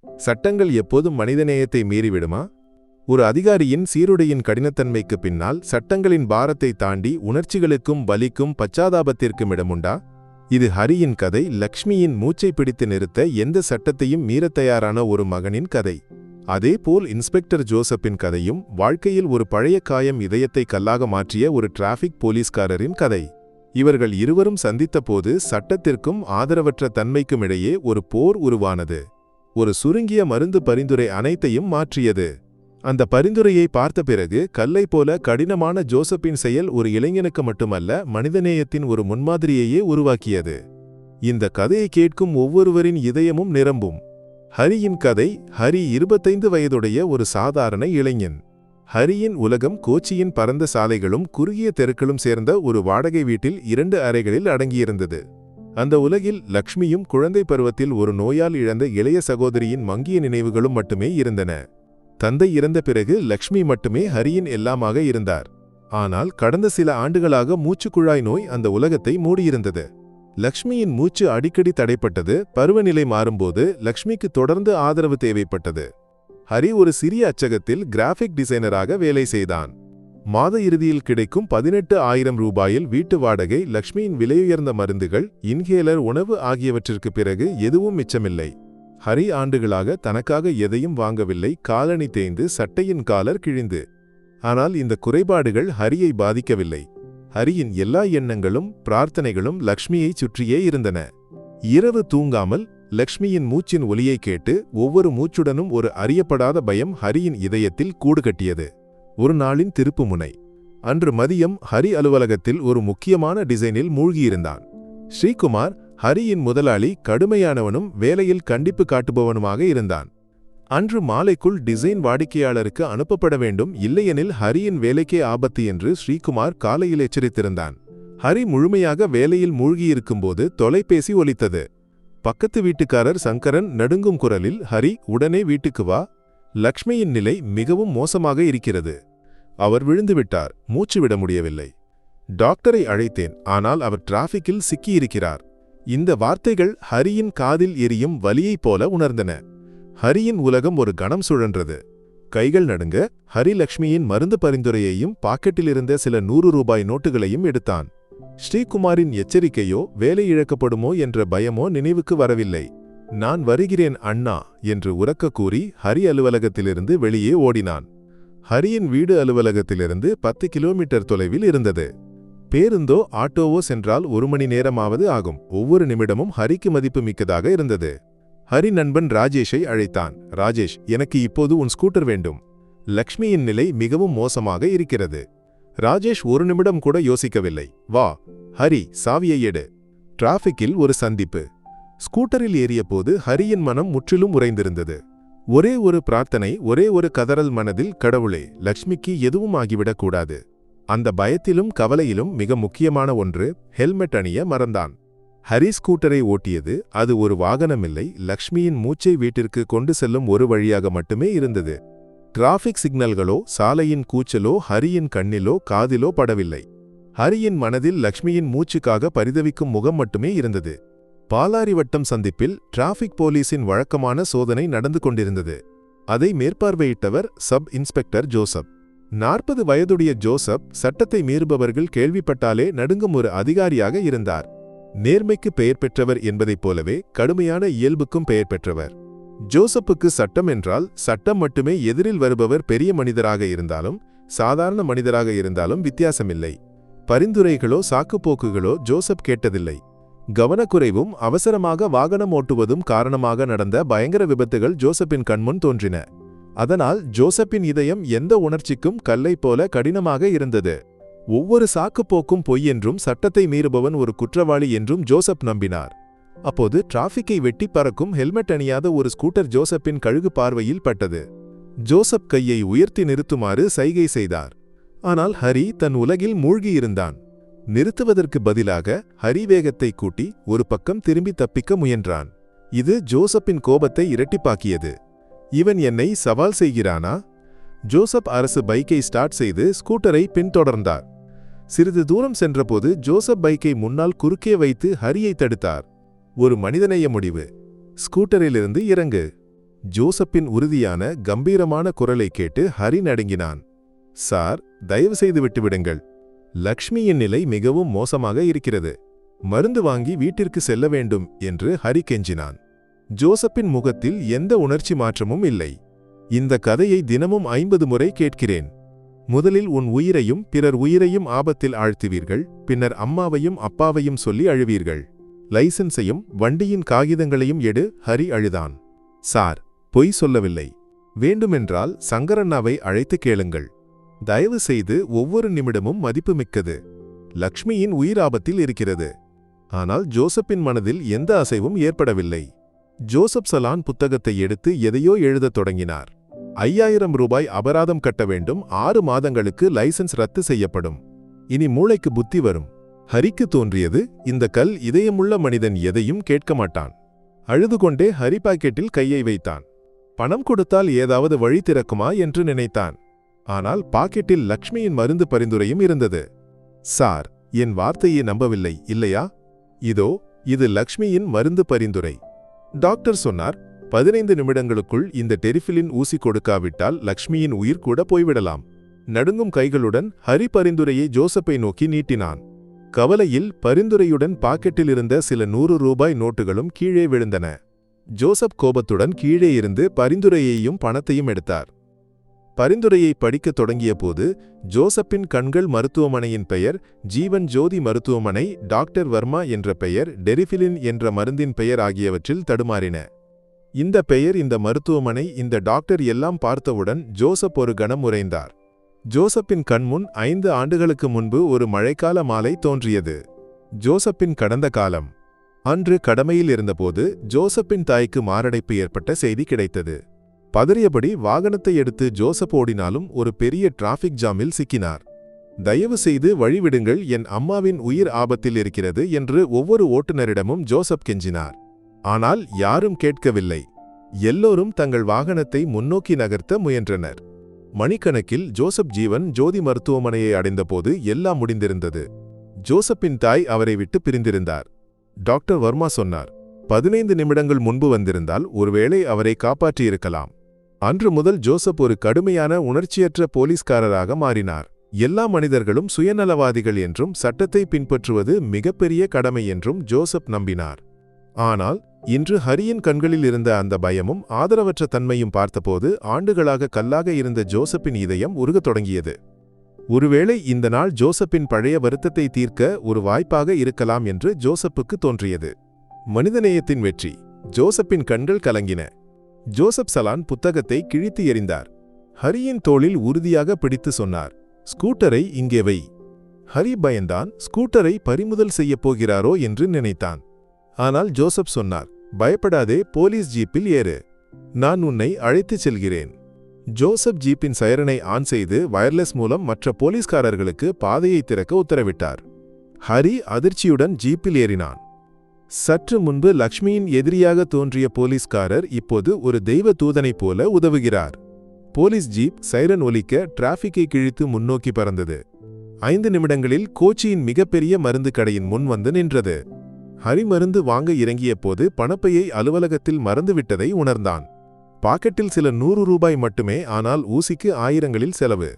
சட்டங்கள் எப்போதும் மனிதநேயத்தை மீறிவிடுமா? ஒரு அதிகாரியின் சீருடையின் கடினத்தன்மைக்கு பின்னால் சட்டங்களின் பாரத்தை தாண்டி உணர்ச்சிகளுக்கும் வலிக்கும் பச்சாதாபத்திற்கும் இடமுண்டா? இது ஹரியின் கதை, லக்ஷ்மியின் மூச்சை பிடித்து நிறுத்த எந்த சட்டத்தையும் மீறத் தயாரான ஒரு மகனின் கதை. அதேபோல் இன்ஸ்பெக்டர் ஜோசப்பின் கதையும் வாழ்க்கையில் ஒரு பழைய காயம் இதயத்தை கல்லாக மாற்றிய ஒரு டிராஃபிக் போலீஸ்காரரின் கதை. இவர்கள் இருவரும் சந்தித்தபோது சட்டத்திற்கும் ஆதரவற்ற தன்மைக்கும் இடையே ஒரு போர் உருவானது. ஒரு சுருங்கிய மருந்து பரிந்துரை அனைத்தையும் மாற்றியது. அந்த பரிந்துரையை பார்த்த பிறகு கல்லை போல கடினமான ஜோசப்பின் செயல் ஒரு இளைஞனுக்கு மட்டுமல்ல, மனிதநேயத்தின் ஒரு முன்மாதிரியையே உருவாக்கியது. இந்த கதையை கேட்கும் ஒவ்வொருவரின் இதயமும் நிரம்பும். ஹரியின் கதை. ஹரி 25 வயதுடைய ஒரு சாதாரண இளைஞன். ஹரியின் உலகம் கோச்சியின் பரந்த சாலைகளும் குறுகிய தெருக்களும் சேர்ந்த ஒரு வாடகை வீட்டில் 2 அறைகளில் அடங்கியிருந்தது. அந்த உலகில் லக்ஷ்மியும் குழந்தை பருவத்தில் ஒரு நோயால் இழந்த இளைய சகோதரியின் மங்கிய நினைவுகளும் மட்டுமே இருந்தன. தந்தை இறந்த பிறகு லக்ஷ்மி மட்டுமே ஹரியின் எல்லாமாக இருந்தார். ஆனால் கடந்த சில ஆண்டுகளாக மூச்சுக்குழாய் நோய் அந்த உலகத்தை மூடியிருந்தது. லக்ஷ்மியின் மூச்சு அடிக்கடி தடைப்பட்டது. பருவநிலை மாறும்போது லக்ஷ்மிக்கு தொடர்ந்து ஆதரவு தேவைப்பட்டது. ஹரி ஒரு சிறிய அச்சகத்தில் கிராஃபிக் டிசைனராக வேலை செய்தான். மாத இறுதியில் கிடைக்கும் 18,000 ரூபாயில் வீட்டு வாடகை, லக்ஷ்மியின் விலையுயர்ந்த மருந்துகள், இன்ஹேலர், உணவு ஆகியவற்றிற்கு பிறகு எதுவும் மிச்சமில்லை. ஹரி ஆண்டுகளாக தனக்காக எதையும் வாங்கவில்லை. காலணி தேய்ந்து, சட்டையின் காலர் கிழிந்து. ஆனால் இந்த குறைபாடுகள் ஹரியை பாதிக்கவில்லை. ஹரியின் எல்லா எண்ணங்களும் பிரார்த்தனைகளும் லக்ஷ்மியைச் சுற்றியே இருந்தன. இரவு தூங்காமல் லக்ஷ்மியின் மூச்சின் ஒலியை கேட்டு ஒவ்வொரு மூச்சுடனும் ஒரு அறியப்படாத பயம் ஹரியின் இதயத்தில் கூடு கட்டியது. ஒரு நாளின் திருப்புமுனை. அன்று மதியம் ஹரி அலுவலகத்தில் ஒரு முக்கியமான டிசைனில் மூழ்கியிருந்தான். ஸ்ரீகுமார், ஹரியின் முதலாளி, கடுமையானவனும் வேலையில் கண்டிப்பு காட்டுபவனுமாக இருந்தான். அன்று மாலைக்குள் டிசைன் வாடிக்கையாளருக்கு அனுப்பப்பட வேண்டும், இல்லையெனில் ஹரியின் வேலைக்கே ஆபத்து என்று ஸ்ரீகுமார் காலையில் எச்சரித்திருந்தான். ஹரி முழுமையாக வேலையில் மூழ்கியிருக்கும்போது தொலைபேசி ஒலித்தது. பக்கத்து வீட்டுக்காரர் சங்கரன் நடுங்கும் குரலில், ஹரி, உடனே வீட்டுக்கு வா. லக்ஷ்மியின் நிலை மிகவும் மோசமாக இருக்கிறது. அவர் விழுந்துவிட்டார். மூச்சு விட முடியவில்லை. டாக்டரை அழைத்தேன், ஆனால் அவர் டிராஃபிக்கில் சிக்கியிருக்கிறார். இந்த வார்த்தைகள் ஹரியின் காதில் எரியும் வலியைப் போல உணர்ந்தன. ஹரியின் உலகம் ஒரு கணம் சுழன்றது. கைகள் நடுங்க ஹரி லக்ஷ்மியின் மருந்து பரிந்துரையையும் பாக்கெட்டிலிருந்த சில 100 ரூபாய் நோட்டுகளையும் எடுத்தான். ஸ்ரீகுமாரின் எச்சரிக்கையோ வேலை இழக்கப்படுமோ என்ற பயமோ நினைவுக்கு வரவில்லை. நான் வருகிறேன் அண்ணா என்று உரக்க கூறி ஹரி அலுவலகத்திலிருந்து வெளியே ஓடினான். ஹரியின் வீடு அலுவலகத்திலிருந்து 10 கிலோமீட்டர் தொலைவில் இருந்தது. பேருந்தோ ஆட்டோவோ சென்றால் 1 மணி நேரமாவது ஆகும். ஒவ்வொரு நிமிடமும் ஹரிக்கு மதிப்பு மிக்கதாக இருந்தது. ஹரி நண்பன் ராஜேஷை அழைத்தான். ராஜேஷ், எனக்கு இப்போது உன் ஸ்கூட்டர் வேண்டும். லக்ஷ்மியின் நிலை மிகவும் மோசமாக இருக்கிறது. ராஜேஷ் ஒரு நிமிடம் கூட யோசிக்கவில்லை. வா. ஹரி, சாவியை எடு. டிராஃபிக்கில் ஒரு சந்திப்பு. ஸ்கூட்டரில் ஏறியபோது ஹரியின் மனம் முற்றிலும் உறைந்திருந்தது. ஒரே ஒரு பிரார்த்தனை, ஒரே ஒரு கதறல் மனதில், கடவுளே, லக்ஷ்மிக்கு எதுவும் ஆகிவிடக்கூடாது. அந்த பயத்திலும் கவலையிலும் மிக முக்கியமான ஒன்று, ஹெல்மெட் அணிய மறந்தான். ஹரி ஸ்கூட்டரை ஓட்டியது. அது ஒரு வாகனமில்லை, லக்ஷ்மியின் மூச்சை வீட்டிற்கு கொண்டு செல்லும் ஒரு வழியாக மட்டுமே இருந்தது. டிராஃபிக் சிக்னல்களோ சாலையின் கூச்சலோ ஹரியின் கண்ணிலோ காதிலோ படவில்லை. ஹரியின் மனதில் லக்ஷ்மியின் மூச்சுக்காக பரிதவிக்கும் முகம் மட்டுமே இருந்தது. பாலாரிவட்டம் சந்திப்பில் டிராஃபிக் போலீசின் வழக்கமான சோதனை நடந்து கொண்டிருந்தது. அதை மேற்பார்வையிட்டவர் சப் இன்ஸ்பெக்டர் ஜோசப். 40 வயதுடைய ஜோசப் சட்டத்தை மீறுபவர்கள் கேள்விப்பட்டாலே நடுங்கும் ஒரு அதிகாரியாக இருந்தார். நேர்மைக்கு பெயர் பெற்றவர் என்பதைப் போலவே கடுமையான இயல்புக்கும் பெயர் பெற்றவர். ஜோசப்புக்கு சட்டம் என்றால் சட்டம் மட்டுமே. எதிரில் வருபவர் பெரிய மனிதராக இருந்தாலும் சாதாரண மனிதராக இருந்தாலும் வித்தியாசமில்லை. பரிந்துரைகளோ சாக்குப்போக்குகளோ ஜோசப் கேட்டதில்லை. கவனக்குறைவும் அவசரமாக வாகனம் ஓட்டுவதும் காரணமாக நடந்த பயங்கர விபத்துகள் ஜோசப்பின் கண்முன் தோன்றின. அதனால் ஜோசப்பின் இதயம் எந்த உணர்ச்சிக்கும் கல்லை போல கடினமாக இருந்தது. ஒவ்வொரு சாக்குப்போக்கும் பொய் என்றும் சட்டத்தை மீறுபவன் ஒரு குற்றவாளி என்றும் ஜோசப் நம்பினார். அப்போது டிராஃபிக்கை வெட்டி பறக்கும் ஹெல்மெட் அணியாத ஒரு ஸ்கூட்டர் ஜோசப்பின் கழுகு பார்வையில் பட்டது. ஜோசப் கையை உயர்த்தி நிறுத்துமாறு சைகை செய்தார். ஆனால் ஹரி தன் உலகில் மூழ்கியிருந்தான். நிறுத்துவதற்கு பதிலாக ஹரி வேகத்தை கூட்டி ஒரு பக்கம் திரும்பி தப்பிக்க முயன்றான். இது ஜோசப்பின் கோபத்தை இரட்டிப்பாக்கியது. இவன் என்னை சவால் செய்கிறானா? ஜோசப் அரசு பைக்கை ஸ்டார்ட் செய்து ஸ்கூட்டரை பின்தொடர்ந்தார். சிறிது தூரம் சென்றபோது ஜோசப் பைக்கை முன்னால் குறுக்கே வைத்து ஹரியை தடுத்தார். ஒரு மனிதநேய முடிவு. ஸ்கூட்டரிலிருந்து இறங்கு. ஜோசப்பின் உறுதியான கம்பீரமான குரலை கேட்டு ஹரி நடுங்கினான். சார், தயவு செய்து விட்டுவிடுங்கள். லக்ஷ்மியின் நிலை மிகவும் மோசமாக இருக்கிறது. மருந்து வாங்கி வீட்டிற்கு செல்ல வேண்டும் என்று ஹரி கெஞ்சினான். ஜோசப்பின் முகத்தில் எந்த உணர்ச்சி மாற்றமும் இல்லை. இந்த கதையை தினமும் 50 முறை கேட்கிறேன். முதலில் உன் உயிரையும் பிறர் உயிரையும் ஆபத்தில் ஆழ்த்துவீர்கள், பின்னர் அம்மாவையும் அப்பாவையும் சொல்லி அழுவீர்கள். லைசன்ஸையும் வண்டியின் காகிதங்களையும் எடு. ஹரி அழுதான். சார், பொய் சொல்லவில்லை. வேண்டுமென்றால் சங்கரண்ணாவை அழைத்து கேளுங்கள். தயவு செய்து ஒவ்வொரு நிமிடமும் மதிப்புமிக்கது. லக்ஷ்மியின் உயிர் ஆபத்தில் இருக்கிறது. ஆனால் ஜோசப்பின் மனதில் எந்த அசைவும் ஏற்படவில்லை. ஜோசப் சலான் புத்தகத்தை எடுத்து எதையோ எழுதத் தொடங்கினார். 5000 ரூபாய் அபராதம் கட்ட வேண்டும். 6 மாதங்களுக்கு லைசன்ஸ் ரத்து செய்யப்படும். இனி மூளைக்கு புத்தி வரும். ஹரிக்கு தோன்றியது, இந்த கல் இதயமுள்ள மனிதன் எதையும் கேட்க மாட்டான். அழுதுகொண்டே ஹரி பாக்கெட்டில் கையை வைத்தான். பணம் கொடுத்தால் ஏதாவது வழி திறக்குமா என்று நினைத்தான். ஆனால் பாக்கெட்டில் லக்ஷ்மியின் மருந்து பரிந்துரையும் இருந்தது. சார், என் வார்த்தையை நம்பவில்லை இல்லையா? இதோ, இது லக்ஷ்மியின் மருந்து பரிந்துரை. டாக்டர் சொன்னார், 15 நிமிடங்களுக்குள் இந்த டெரிஃபிலின் ஊசி கொடுக்காவிட்டால் லக்ஷ்மியின் உயிர் கூட போய்விடலாம். நடுங்கும் கைகளுடன் ஹரி பரிந்துரையை ஜோசப்பை நோக்கி நீட்டினான். கவலையில் பரிந்துரையுடன் பாக்கெட்டில் இருந்த சில 100 ரூபாய் நோட்டுகளும் கீழே விழுந்தன. ஜோசப் கோபத்துடன் கீழே இருந்து பரிந்துரையையும் பணத்தையும் எடுத்தார். பரிந்துரையை படிக்கத் தொடங்கிய போது ஜோசப்பின் கண்கள் மருத்துவமனையின் பெயர் ஜீவன் ஜோதி மருத்துவமனை, டாக்டர் வர்மா என்ற பெயர், டெரிஃபிலின் என்ற மருந்தின் பெயர் ஆகியவற்றில் தடுமாறின. இந்த பெயர், இந்த மருத்துவமனை, இந்த டாக்டர் எல்லாம் பார்த்தவுடன் ஜோசப் ஒரு கணம் உறைந்தார். ஜோசப்பின் கண்முன் 5 ஆண்டுகளுக்கு முன்பு ஒரு மழைக்கால மாலை தோன்றியது. ஜோசப்பின் கடந்த காலம். அன்று கடமையில் இருந்தபோது ஜோசப்பின் தாய்க்கு மாரடைப்பு ஏற்பட்ட செய்தி கிடைத்தது. பதறியபடி வாகனத்தை எடுத்து ஜோசப் ஓடினாலும் ஒரு பெரிய டிராஃபிக் ஜாமில் சிக்கினார். தயவு செய்து வழிவிடுங்கள், என் அம்மாவின் உயிர் ஆபத்தில் இருக்கிறது என்று ஒவ்வொரு ஓட்டுநரிடமும் ஜோசப் கெஞ்சினார். ஆனால் யாரும் கேட்கவில்லை. எல்லோரும் தங்கள் வாகனத்தை முன்னோக்கி நகர்த்த முயன்றனர். மணிக்கணக்கில் ஜோசப் ஜீவன் ஜோதி மருத்துவமனையை அடைந்தபோது எல்லாம் முடிந்திருந்தது. ஜோசப்பின் தாய் அவரை விட்டு பிரிந்திருந்தார். டாக்டர் வர்மா சொன்னார், 15 நிமிடங்கள் முன்பு வந்திருந்தால் ஒருவேளை அவரை காப்பாற்றியிருக்கலாம். அன்று முதல் ஜோசப் ஒரு கடுமையான உணர்ச்சியற்ற போலீஸ்காரராக மாறினார். எல்லா மனிதர்களும் சுயநலவாதிகள் என்றும் சட்டத்தை பின்பற்றுவது மிகப்பெரிய கடமை என்றும் ஜோசப் நம்பினார். ஆனால் இன்று ஹரியின் கண்களில் இருந்த அந்த பயமும் ஆதரவற்ற தன்மையும் பார்த்தபோது ஆண்டுகளாக கல்லாக இருந்த ஜோசப்பின் இதயம் உருகத் தொடங்கியது. ஒருவேளை இந்த நாள் ஜோசப்பின் பழைய வருத்தத்தை தீர்க்க ஒரு வாய்ப்பாக இருக்கலாம் என்று ஜோசப்புக்கு தோன்றியது. மனிதநேயத்தின் வெற்றி. ஜோசப்பின் கண்கள் கலங்கின. ஜோசப் சலான் புத்தகத்தை கிழித்து எறிந்தார். ஹரியின் தோளில் உறுதியாக பிடித்து சொன்னார், ஸ்கூட்டரை இங்கே வை. ஹரி பயந்தான். ஸ்கூட்டரை பறிமுதல் செய்யப் போகிறாரோ என்று நினைத்தான். ஆனால் ஜோசப் சொன்னார், பயப்படாதே, போலீஸ் ஜீப்பில் ஏறு. நான் உன்னை அழைத்துச் செல்கிறேன். ஜோசப் ஜீப்பின் சைரனை ஆன் செய்து வயர்லெஸ் மூலம் மற்ற போலீஸ்காரர்களுக்கு பாதையை திறக்க உத்தரவிட்டார். ஹரி அதிர்ச்சியுடன் ஜீப்பில் ஏறினான். சற்று முன்பு லக்ஷ்மியின் எதிரியாக தோன்றிய போலீஸ்காரர் இப்போது ஒரு தெய்வ தூதனைப் போல உதவுகிறார். போலீஸ் ஜீப் சைரன் ஒலிக்க டிராஃபிக்கை கிழித்து முன்னோக்கி பறந்தது. 5 நிமிடங்களில் கோச்சியின் மிகப்பெரிய மருந்து கடையின் முன் வந்து நின்றது. ஹரி மருந்து வாங்க இறங்கிய போது பணப்பையை அலுவலகத்தில் மறந்துவிட்டதை உணர்ந்தான். பாக்கெட்டில் சில 100 ரூபாய் மட்டுமே, ஆனால் ஊசிக்கு ஆயிரங்களில் செலவு.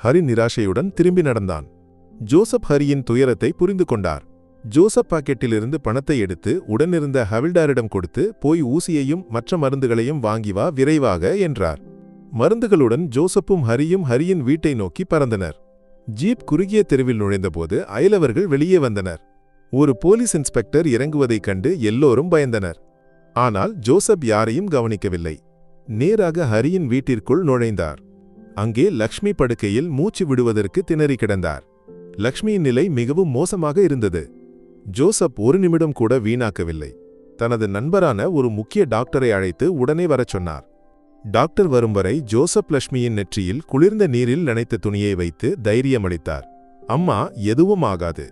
ஹரி நிராசையுடன் திரும்பி நடந்தான். ஜோசப் ஹரியின் துயரத்தை புரிந்து கொண்டார். ஜோசப் பாக்கெட்டிலிருந்து பணத்தை எடுத்து உடனிருந்த ஹவில்டாரிடம் கொடுத்து, போய் ஊசியையும் மற்ற மருந்துகளையும் வாங்கி வா விரைவாக என்றார். மருந்துகளுடன் ஜோசப்பும் ஹரியும் ஹரியின் வீட்டை நோக்கி பறந்தனர். ஜீப் குறுகிய தெருவில் நுழைந்தபோது அயலவர்கள் வெளியே வந்தனர். ஒரு போலீஸ் இன்ஸ்பெக்டர் இறங்குவதைக் கண்டு எல்லோரும் பயந்தனர். ஆனால் ஜோசப் யாரையும் கவனிக்கவில்லை. நேராக ஹரியின் வீட்டிற்குள் நுழைந்தார். அங்கே லக்ஷ்மி படுக்கையில் மூச்சு விடுவதற்கு திணறி கிடந்தார். லக்ஷ்மியின் நிலை மிகவும் மோசமாக இருந்தது. ஜோசப் ஒரு நிமிடம் கூட வீணாக்கவில்லை. தனது நண்பரான ஒரு முக்கிய டாக்டரை அழைத்து உடனே வரச் சொன்னார். டாக்டர் வரும் வரை ஜோசப் லக்ஷ்மியின் நெற்றியில் குளிர்ந்த நீரில் நனைத்த துணியை வைத்து தைரியமளித்தார். அம்மா, எதுவும் ஆகாது.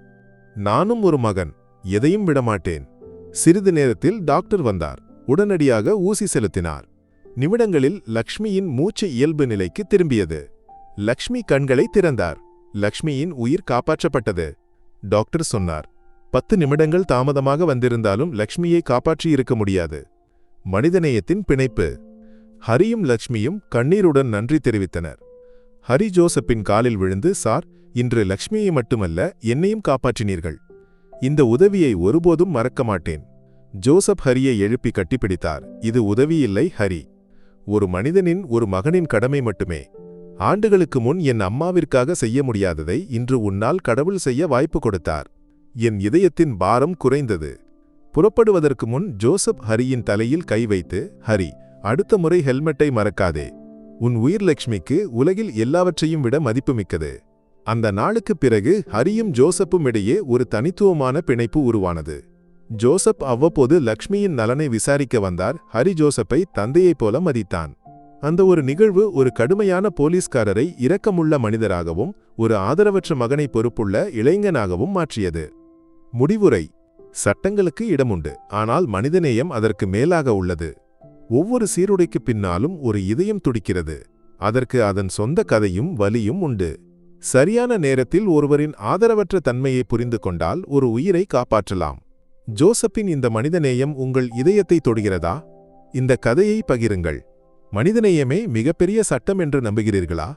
நானும் ஒரு மகன், எதையும் விடமாட்டேன். சிறிது நேரத்தில் டாக்டர் வந்தார். உடனடியாக ஊசி செலுத்தினார். நிமிடங்களில் லக்ஷ்மியின் மூச்சு இயல்பு நிலைக்கு திரும்பியது. லக்ஷ்மி கண்களை திறந்தார். லக்ஷ்மியின் உயிர் காப்பாற்றப்பட்டது. டாக்டர் சொன்னார், 10 நிமிடங்கள் தாமதமாக வந்திருந்தாலும் லக்ஷ்மியை காப்பாற்றியிருக்க முடியாது. மனிதநேயத்தின் பிணைப்பு. ஹரியும் லக்ஷ்மியும் கண்ணீருடன் நன்றி தெரிவித்தனர். ஹரி ஜோசப்பின் காலில் விழுந்து, சார், இன்று லக்ஷ்மியை மட்டுமல்ல என்னையும் காப்பாற்றினீர்கள். இந்த உதவியை ஒருபோதும் மறக்க மாட்டேன். ஜோசப் ஹரியை எழுப்பி கட்டிப்பிடித்தார். இது உதவியில்லை ஹரி, ஒரு மனிதனின் ஒரு மகனின் கடமை மட்டுமே. ஆண்டுகளுக்கு முன் என் அம்மாவிற்காக செய்ய முடியாததை இன்று உன்னால் கடவுள் செய்ய வாய்ப்பு கொடுத்தார். என் இதயத்தின் பாரம் குறைந்தது. புறப்படுவதற்கு முன் ஜோசப் ஹரியின் தலையில் கை வைத்து, ஹரி, அடுத்த முறை ஹெல்மெட்டை மறக்காதே. உன் உயிர் லக்ஷ்மிக்கு உலகில் எல்லாவற்றையும் விட மதிப்புமிக்கது. அந்த நாளுக்குப் பிறகு ஹரியும் ஜோசப்பும் இடையே ஒரு தனித்துவமான பிணைப்பு உருவானது. ஜோசப் அவ்வப்போது லக்ஷ்மியின் நலனை விசாரிக்க வந்தார். ஹரி ஜோசப்பை தந்தையைப் போல மதித்தான். அந்த ஒரு நிகழ்வு ஒரு கடுமையான போலீஸ்காரரை இரக்கமுள்ள மனிதராகவும் ஒரு ஆதரவற்ற மகனை பொறுப்புள்ள இளைஞனாகவும் மாற்றியது. முடிவுரை: சட்டங்களுக்கு இடமுண்டு, ஆனால் மனிதநேயம் அதற்கு மேலாக உள்ளது. ஒவ்வொரு சீருடைக்கு பின்னாலும் ஒரு இதயம் துடிக்கிறது. அதற்கு அதன் சொந்த கதையும் வலியும் உண்டு. சரியான நேரத்தில் ஒருவரின் ஆதரவற்ற தன்மையை புரிந்து கொண்டால் ஒரு உயிரை காப்பாற்றலாம். ஜோசப்பின் இந்த மனிதநேயம் உங்கள் இதயத்தை தொடுகிறதா? இந்த கதையை பகிருங்கள். மனிதநேயமே மிகப்பெரிய சட்டம் என்று நம்புகிறீர்களா?